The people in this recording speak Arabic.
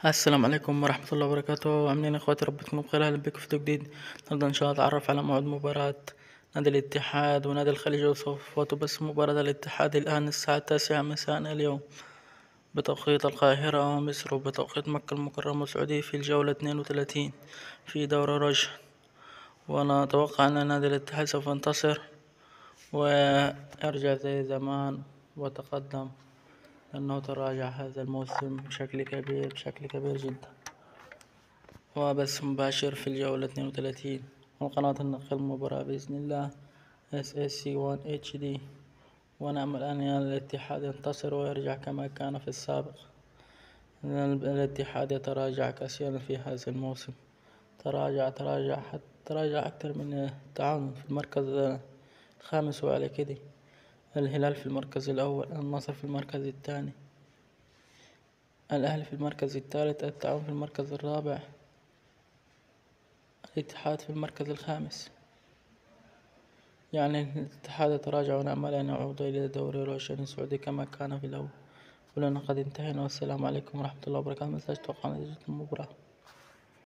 السلام عليكم ورحمة الله وبركاته. عاملين يا اخواتي؟ رب تكونوا بخير. اهلا بكم في فيديو جديد. النهارده ان شاء الله اتعرف على موعد مباراة نادي الاتحاد ونادي الخليج وصفاته. بس مباراة الاتحاد الان الساعة 9 مساء اليوم بتوقيت القاهرة مصر، وبتوقيت مكة المكرمة والسعودية، في الجولة 32 في دوري رجل. وانا اتوقع ان نادي الاتحاد سوف ينتصر ويرجع زي زمان وتقدم، لأنه تراجع هذا الموسم بشكل كبير جدا. وبث مباشر في الجولة 32 من قناة النقل المباراة بإذن الله SAC1 HD. ونأمل أن الاتحاد ينتصر ويرجع كما كان في السابق. الاتحاد يتراجع كثيرا في هذا الموسم، تراجع أكثر من التعاون في المركز الخامس وعلى كده. الهلال في المركز الأول، النصر في المركز الثاني، الأهلي في المركز الثالث، التعاون في المركز الرابع، الاتحاد في المركز الخامس. يعني الاتحاد يتراجع، ونأمل أن يعود إلى دوري روشن السعودي كما كان في الأول. ولنا قد انتهينا، والسلام عليكم ورحمة الله وبركاته. متنساش توقع نتيجة المباراة.